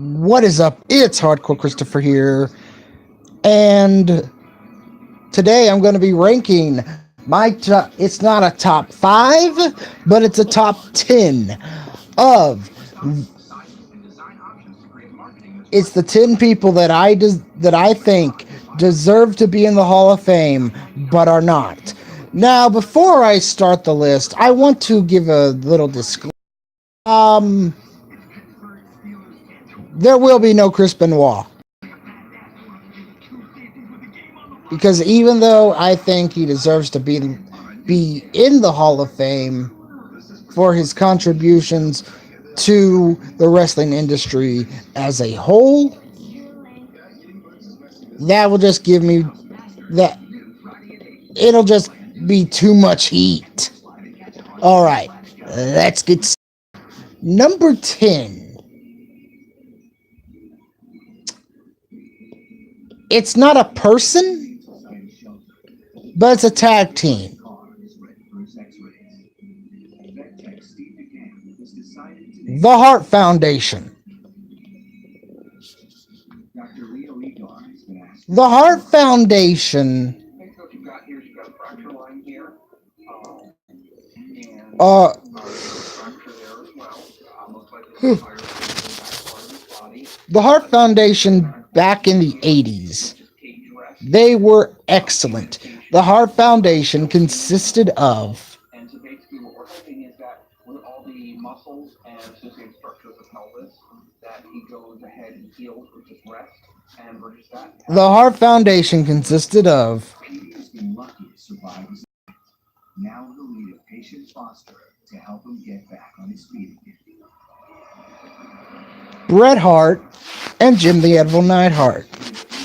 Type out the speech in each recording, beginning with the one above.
What is up? It's Hardcore Christopher here, and today I'm going to be ranking it's not a top 5, but it's a top 10 of it's the 10 people that I think deserve to be in the Hall of Fame but are not. Now, before I start the list, I want to give a little disclaimer. There will be no Chris Benoit. Because even though I think he deserves to be in the Hall of Fame for his contributions to the wrestling industry as a whole, that will just give me that it'll just be too much heat. All right, let's get started. Number 10. It's not a person, but it's a tag team. The Hart Foundation. The Hart Foundation uh the Hart Foundation back in the 80s, they were excellent. The Hart Foundation consisted of The Hart Foundation consisted of Bret Hart and Jim the Anvil Neidhart.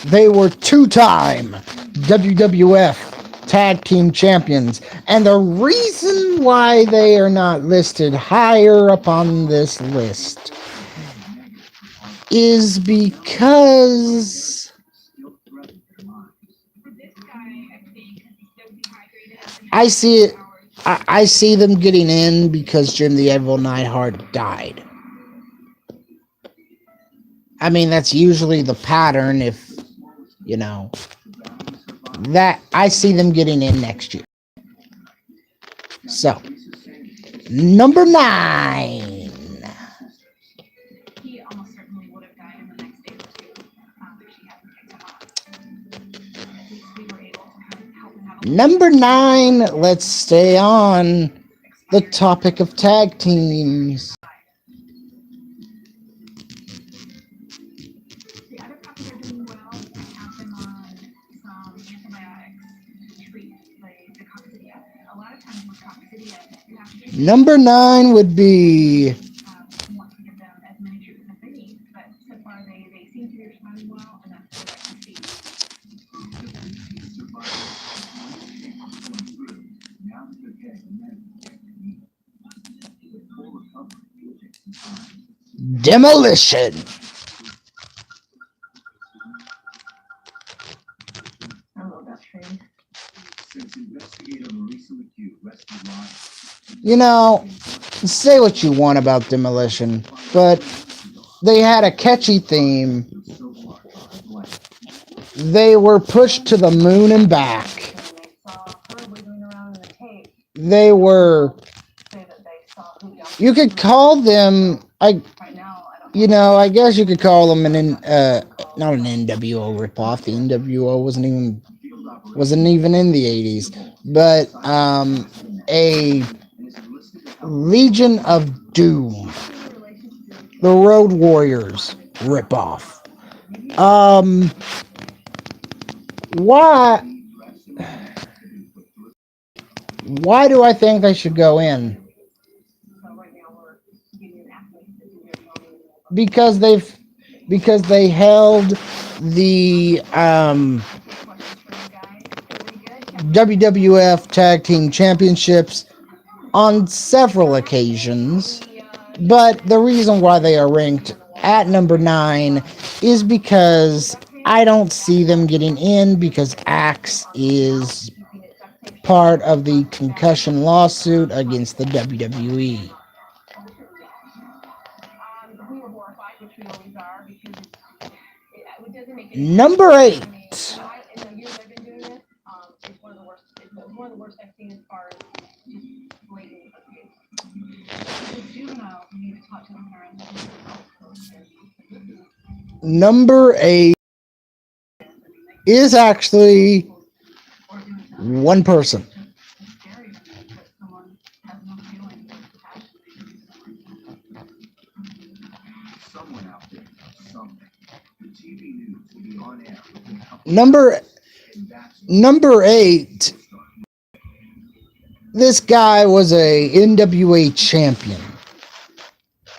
They were two-time WWF Tag Team Champions, and the reason why they are not listed higher up on this list is because I see them getting in because Jim the Anvil Neidhart died. I mean, that's usually the pattern if, that I see them getting in next year. So, number 9. Number 9, let's stay on the topic of tag teams. Number 9 would be Demolition. Say what you want about Demolition, but they had a catchy theme. They were pushed to the moon and back. They were, you could call them, I guess you could call them not an NWO ripoff. The NWO wasn't even in the 80s, but a Legion of Doom, the Road Warriors ripoff. Why do I think they should go in? Because they held the WWF Tag Team Championships on several occasions, but the reason why they are ranked at number 9 is because I don't see them getting in because Axe is part of the concussion lawsuit against the WWE. Number 8. Number 8 is actually one person. Number 8. This guy was a NWA champion,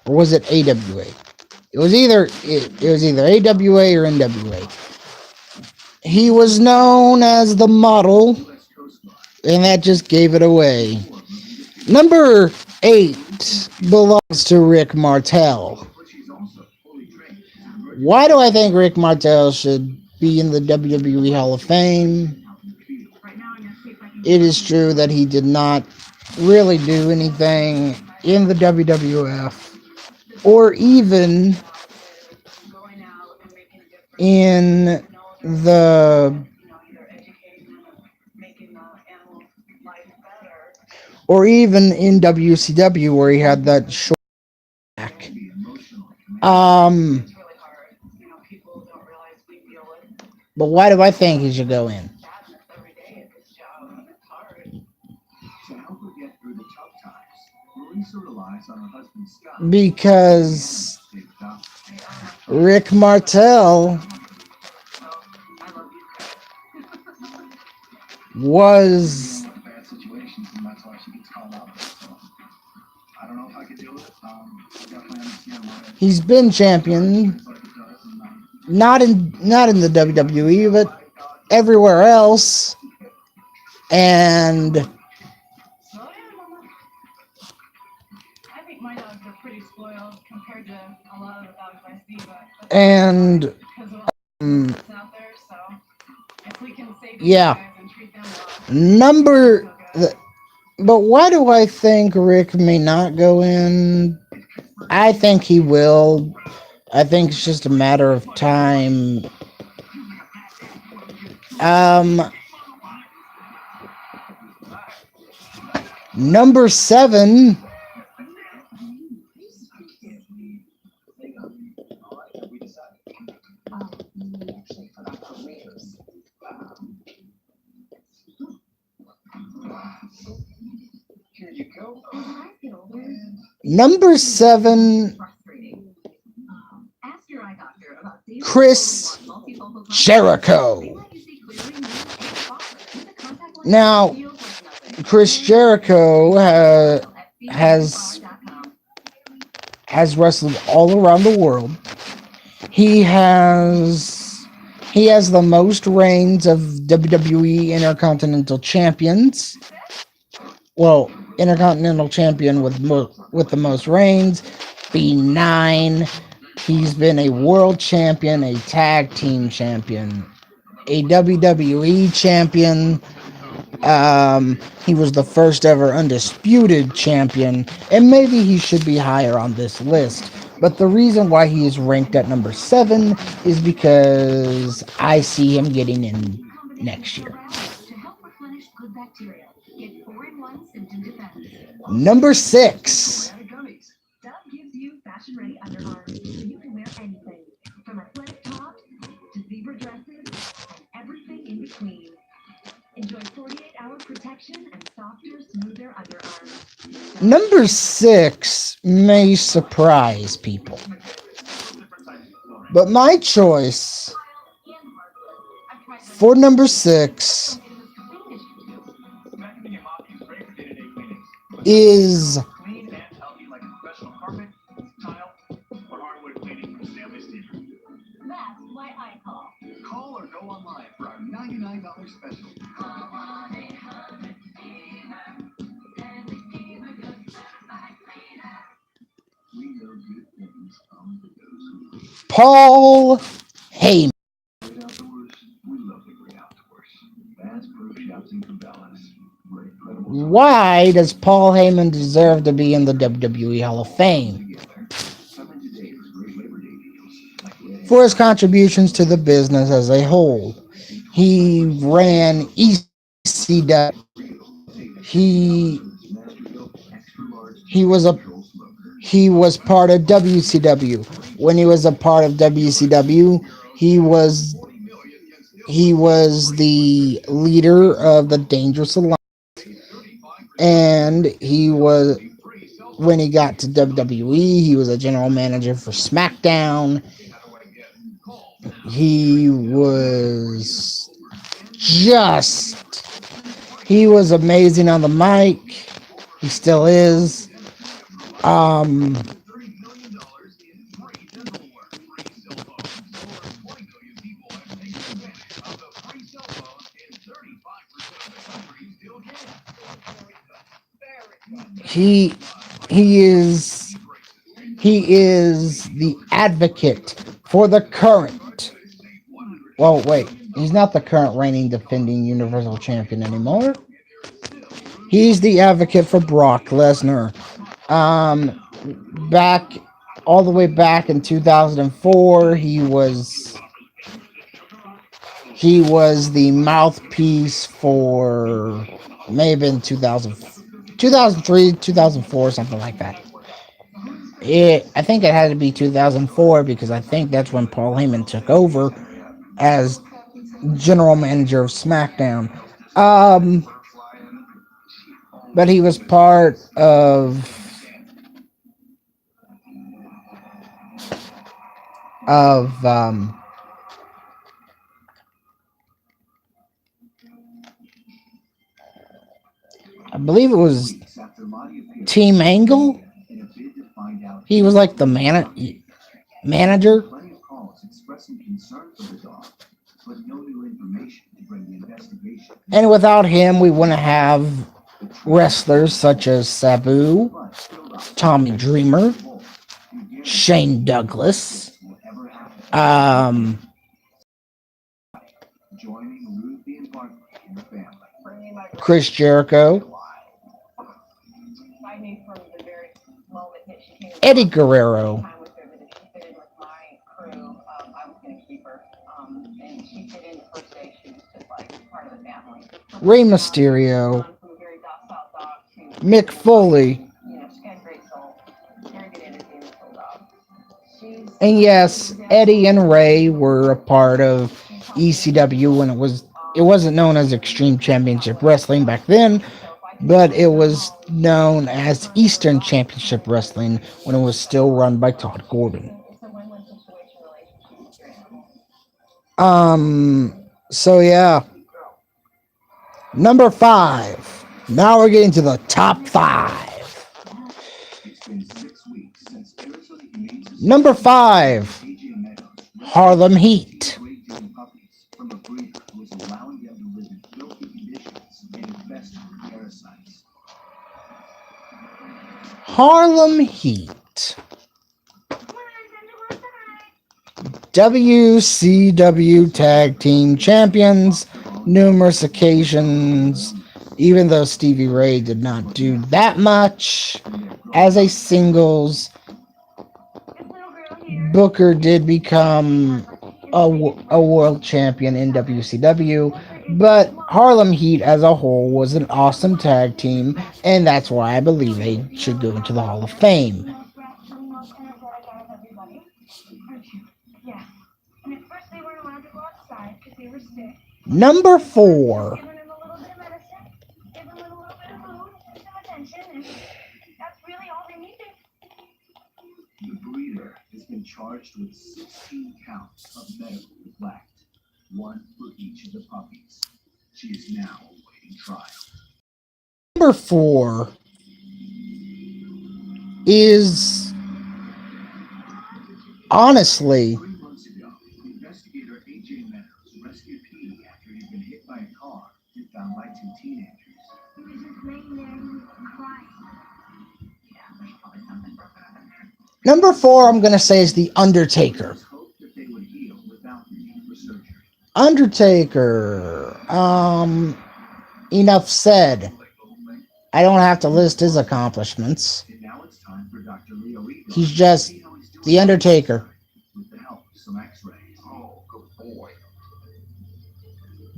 or was it AWA? It was either AWA or NWA. He was known as the Model, and that just gave it away. Number 8 belongs to Rick Martel. Why do I think Rick Martel should be in the WWE Hall of Fame? It is true that he did not really do anything in the WWF or even in the in WCW where he had that short back. But why do I think he should go in? Because Rick Martel was he's been champion not in the WWE but everywhere else, and yeah. But why do I think Rick may not go in? I think he will. I think it's just a matter of time. Number 7. Number 7, Chris Jericho. Now, Chris Jericho has wrestled all around the world. He has the most reigns of WWE Intercontinental Champions. Well, Intercontinental Champion with the most reigns, being 9. He's been a World Champion, a Tag Team Champion, a WWE Champion. He was the first ever Undisputed Champion, and maybe he should be higher on this list. But the reason why he is ranked at number 7 is because I see him getting in next year. Number 6. Number 6 may surprise people, but my choice for number 6 is Paul Heyman. Why does Paul Heyman deserve to be in the WWE Hall of Fame? for his contributions to the business as a whole. He ran ECW. He he was a he was part of WCW. When he was a part of WCW, he was he was the leader of the Dangerous Alliance, and he was when he got to WWE, he was a general manager for SmackDown. He was just he was amazing on the mic. He still is. Um, he he is he is the advocate for the current. Well, wait, he's not the current reigning defending Universal Champion anymore. He's the advocate for Brock Lesnar. Um, back all the way back in 2004, he was the mouthpiece for maybe in 2003, 2004, something like that. I think it had to be 2004 because I think that's when Paul Heyman took over as general manager of SmackDown. Um, but he was part of I believe it was Team Angle. He was like the manager. And without him, we wouldn't have wrestlers such as Sabu, Tommy Dreamer, Shane Douglas, um, Chris Jericho, Eddie Guerrero, Rey Mysterio, Mick Foley, and yes, Eddie and Ray were a part of ECW when it wasn't known as Extreme Championship Wrestling back then, but it was known as Eastern Championship Wrestling when it was still run by Todd Gordon. So yeah. Number 5. Now we're getting to the top 5. Number 5. Harlem Heat. Harlem Heat. WCW Tag Team Champions numerous occasions, even though Stevie Ray did not do that much as a singles. Booker did become a world champion in WCW, but Harlem Heat as a whole was an awesome tag team, and that's why I believe they should go into the Hall of Fame. Number 4. The breeder has been charged with 16 counts of medical neglect, one for each of the puppies. She is now awaiting trial. Number 4 is honestly 3 months ago, investigator AJ Meadows rescued Petey after he'd been hit by a car and found by 2 teenagers. He was just laying there and he was crying. Number 4, I'm going to say, is The Undertaker. Undertaker. Enough said. I don't have to list his accomplishments. He's just The Undertaker. With the help of some experts,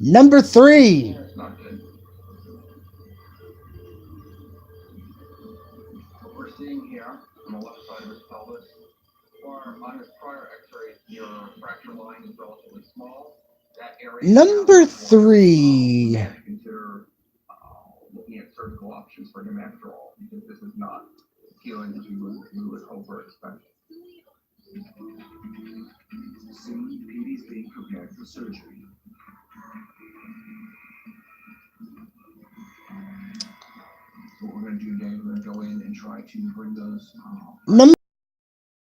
Number 3. It's not good. What we're seeing here on the left side of his pelvis, or on his prior x-rays, your fracture line is relatively small. That area Number 3. consider looking at surgical options for him after all, because this is not healing as we would hope or expect. Soon, Petey's being prepared for surgery. So what we're going to do today, we're going to go in and try to bring those Number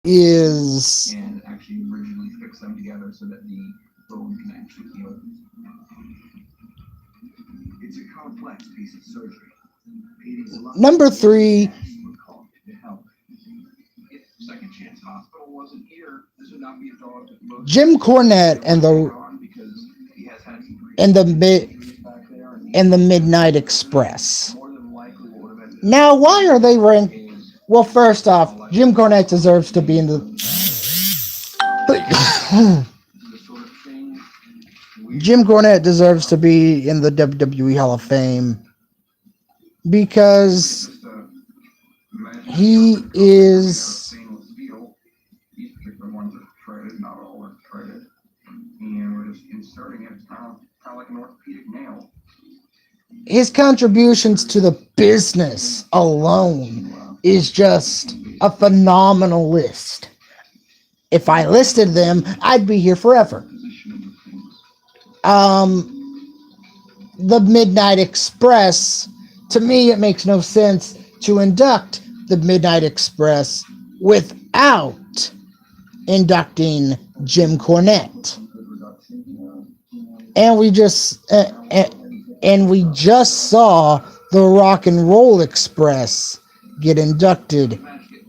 is and actually originally fix them together so that the bone can actually heal. It's a complex piece of surgery. Petey's Number 3. were called to help. If Second Chance Hospital wasn't here, this would not be a dog that most Jim Cornette and because he has had some and the back there and the Midnight Express. more than likely what would have been Now, why are they ranked? is Well, first off, Jim Cornette deserves to be in the. the sort of thing Jim Cornette deserves to be in the WWE Hall of Fame because just imagine he is. stainless steel. These particular ones are threaded, not all are threaded. And we're just inserting it. It's kind of like an orthopedic nail. His contributions to the business alone is just a phenomenal list. If I listed them, I'd be here forever. Positioning of things. The Midnight Express, to me, it makes no sense to induct the Midnight Express without inducting Jim Cornette. And we just saw the Rock and Roll Express get inducted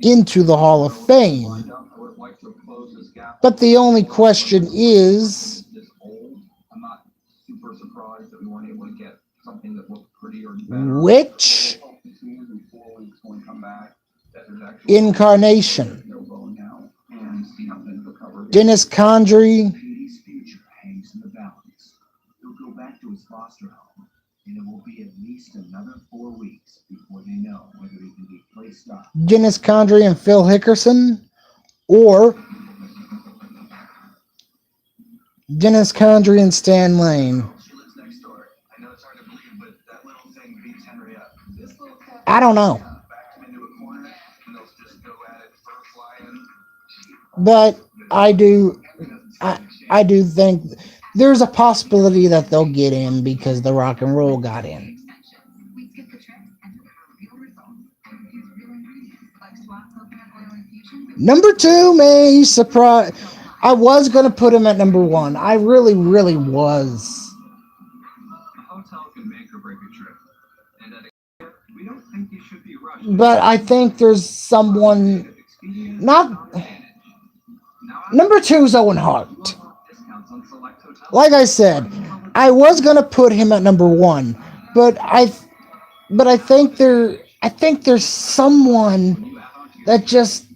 into the Hall of Fame. I would like to close this gap. But the only question is, This old. I'm not super surprised that we weren't able to get something that looked pretty or better. which Hope to see in 4 weeks when we come back that there's actually incarnation? no bone now and see how things recover. Dennis Condrey, Petey's future hangs in the balance. He'll go back to his foster home, and it will be at least another 4 weeks before they know whether he can be placed up. Dennis Condrey and Phil Hickerson, or Dennis Condrey and Stan Lane. She lives next door. I know it's hard to believe, but that little thing beats Henry up. This little cat I don't know, backed him into a corner and they'll just go at it first lion. but I do think there's a possibility that they'll get in because the Rock and Roll got in. Number 2 may surprise. I was gonna put him at number 1. I really was. A hotel can make or break a trip. And at a we don't think you should be rushed. But I think there's someone not. Number 2 is Owen Hart. Discounts on select hotels. Like I said, I was gonna put him at number 1, but I think there's someone that just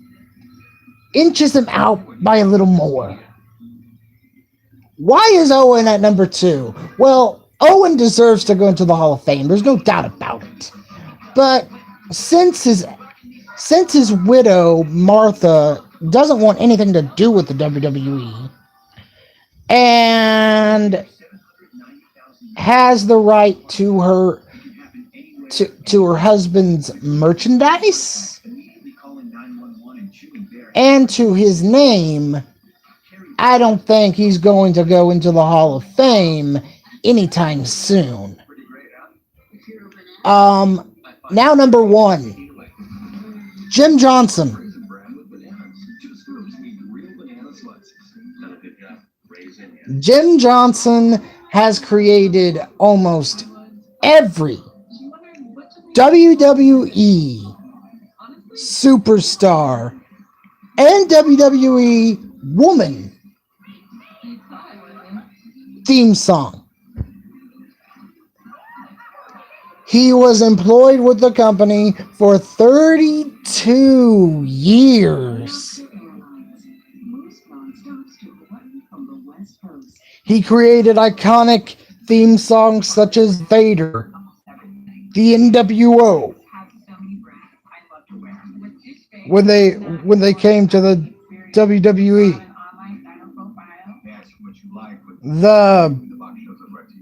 inches him out by a little more. Why is Owen at number 2? Well, Owen deserves to go into the Hall of Fame. There's no doubt about it. But since his widow Martha doesn't want anything to do with the WWE and has the right to her husband's merchandise and to his name, I don't think he's going to go into the Hall of Fame anytime soon. Now number 1, Jim Johnson. Jim Johnson has created almost every WWE superstar and WWE woman theme song. He was employed with the company for 32 years. He created iconic theme songs such as Vader, the NWO, when they came to the WWE, That's what you like with the the box shows up right to you.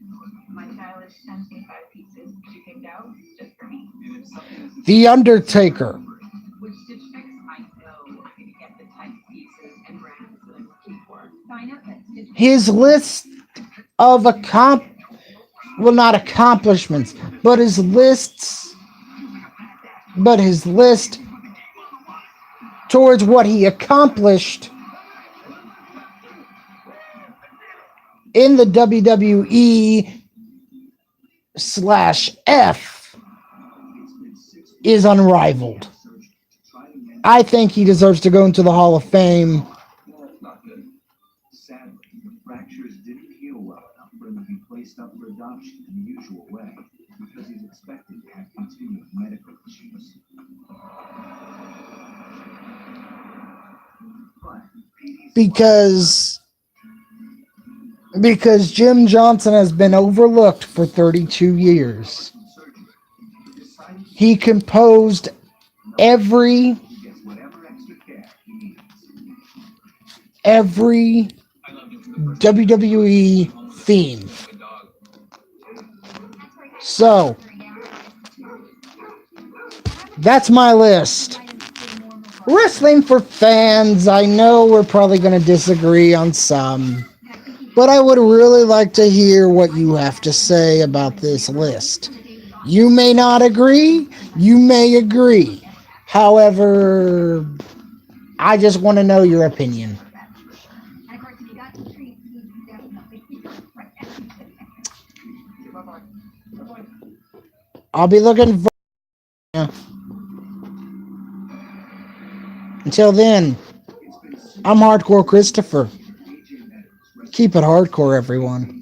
My stylish 10 pieces she picked out just for me. And if something isn't The Undertaker, With Stitch Fix, I know I can get the type of pieces and brands that I'm looking for. Sign up at Stitch Fix. his list of not accomplishments, but his list towards what he accomplished in the WWE /F is unrivaled. I think he deserves to go into the Hall of Fame. No, that's not good. Sadly, the fractures didn't heal well enough for him to be placed up for adoption in the usual way, because he's expected to have continued medical issues. But Because Jim Johnson has been overlooked for 32 years. He composed every WWE theme. So, that's my list. Wrestling for fans, I know we're probably going to disagree on some, but I would really like to hear what you have to say about this list. You may not agree, you may agree. However, I just want to know your opinion. And of course, if you got the treat, you definitely I'll be looking for. Until then, I'm Hardcore Christopher. Keep it hardcore, everyone.